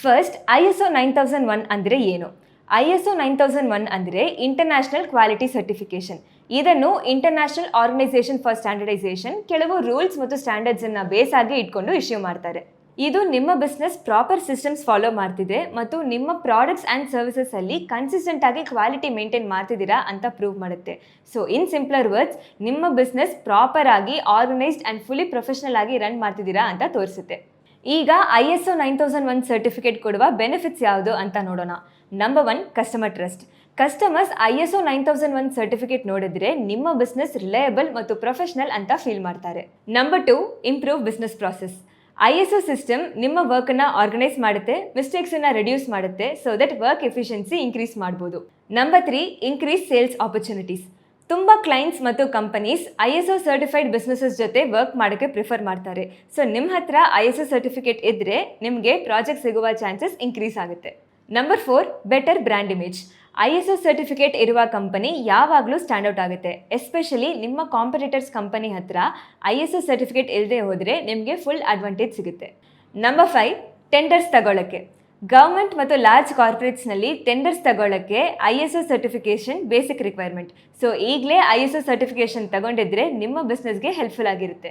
First ISO 9001 ಅಂದರೆ ಏನು? ISO 9001 ಅಂದರೆ ಇಂಟರ್ನ್ಯಾಷನಲ್ ಕ್ವಾಲಿಟಿ ಸರ್ಟಿಫಿಕೇಷನ್. ಇದನ್ನು ಇಂಟರ್ನ್ಯಾಷನಲ್ ಆರ್ಗನೈಸೇಷನ್ ಫಾರ್ ಸ್ಟ್ಯಾಂಡರ್ಡೈಸೇಷನ್ ಕೆಲವು ರೂಲ್ಸ್ ಮತ್ತು ಸ್ಟ್ಯಾಂಡರ್ಡ್ಸನ್ನು ಬೇಸ್ ಆಗಿ ಇಟ್ಕೊಂಡು ಇಶ್ಯೂ ಮಾಡ್ತಾರೆ. ಇದು ನಿಮ್ಮ ಬಿಸ್ನೆಸ್ ಪ್ರಾಪರ್ ಸಿಸ್ಟಮ್ಸ್ ಫಾಲೋ ಮಾಡ್ತಿದೆ ಮತ್ತು ನಿಮ್ಮ ಪ್ರಾಡಕ್ಟ್ಸ್ ಆ್ಯಂಡ್ ಸರ್ವಿಸಸ್ ಅಲ್ಲಿ ಕನ್ಸಿಸ್ಟೆಂಟ್ ಆಗಿ ಕ್ವಾಲಿಟಿ ಮೇಂಟೈನ್ ಮಾಡ್ತಿದ್ದೀರಾ ಅಂತ ಪ್ರೂವ್ ಮಾಡುತ್ತೆ. ಸೊ ಇನ್ ಸಿಂಪ್ಲರ್ ವರ್ಡ್ಸ್, ನಿಮ್ಮ ಬಿಸ್ನೆಸ್ ಪ್ರಾಪರ್ ಆಗಿ ಆರ್ಗನೈಸ್ಡ್ ಆ್ಯಂಡ್ ಫುಲ್ಲಿ ಪ್ರೊಫೆಷನಲ್ ಆಗಿ ರನ್ ಮಾಡ್ತಿದ್ದೀರಾ ಅಂತ ತೋರಿಸುತ್ತೆ. ಈಗ ISO 9001 ಸರ್ಟಿಫಿಕೇಟ್ ಕೊಡುವ ಬೆನಿಫಿಟ್ಸ್ ಯಾವುದು ಅಂತ ನೋಡೋಣ. Number 1, customer trust. Customers ISO 9001 certificate ನೋಡಿದ್ರೆ ನಿಮ್ಮ ಬಿಸ್ನೆಸ್ ರಿಲಯಬಲ್ ಮತ್ತು ಪ್ರೊಫೆಷನಲ್ ಅಂತ ಫೀಲ್ ಮಾಡ್ತಾರೆ. Number 2, improve business process. ISO system ನಿಮ್ಮ ವರ್ಕನ್ನು ಆರ್ಗನೈಸ್ ಮಾಡುತ್ತೆ, ಮಿಸ್ಟೇಕ್ಸನ್ನು ರಿಡ್ಯೂಸ್ ಮಾಡುತ್ತೆ, so that work efficiency increase ಮಾಡ್ಬೋದು. Number 3, increase sales opportunities. ತುಂಬ ಕ್ಲೈಂಟ್ಸ್ ಮತ್ತು ಕಂಪನೀಸ್ ISO ಸರ್ಟಿಫೈಡ್ ಬಿಸ್ನೆಸಸ್ ಜೊತೆ ವರ್ಕ್ ಮಾಡೋಕ್ಕೆ ಪ್ರಿಫರ್ ಮಾಡ್ತಾರೆ. ಸೊ ನಿಮ್ಮ ಹತ್ರ ISO ಸರ್ಟಿಫಿಕೇಟ್ ಇದ್ದರೆ ನಿಮಗೆ ಪ್ರಾಜೆಕ್ಟ್ ಸಿಗುವ ಚಾನ್ಸಸ್ ಇನ್ಕ್ರೀಸ್ ಆಗುತ್ತೆ. Number 4, better brand image. ISO certificate ಇರುವ ಕಂಪನಿ ಯಾವಾಗಲೂ ಸ್ಟ್ಯಾಂಡ್ಔಟ್ ಆಗುತ್ತೆ. ಎಸ್ಪೆಷಲಿ ನಿಮ್ಮ ಕಾಂಪಿಟೇಟರ್ಸ್ ಕಂಪನಿ ಹತ್ರ ISO ಸರ್ಟಿಫಿಕೇಟ್ ಇಲ್ಲದೆ ಹೋದರೆ ನಿಮಗೆ ಫುಲ್ ಅಡ್ವಾಂಟೇಜ್ ಸಿಗುತ್ತೆ. ನಂಬರ್ 5, ಟೆಂಡರ್ಸ್ ತಗೊಳ್ಳೋಕ್ಕೆ. ಗೌರ್ಮೆಂಟ್ ಮತ್ತು ಲಾರ್ಜ್ ಕಾರ್ಪೊರೇಟ್ಸ್ನಲ್ಲಿ ಟೆಂಡರ್ಸ್ ತಗೊಳ್ಳೋಕ್ಕೆ ISO certification basic requirement. So ಈಗಲೇ ISO ಸರ್ಟಿಫಿಕೇಷನ್ ತಗೊಂಡಿದ್ರೆ ನಿಮ್ಮ ಬಿಸ್ನೆಸ್ಗೆ ಹೆಲ್ಪ್ಫುಲ್ ಆಗಿರುತ್ತೆ.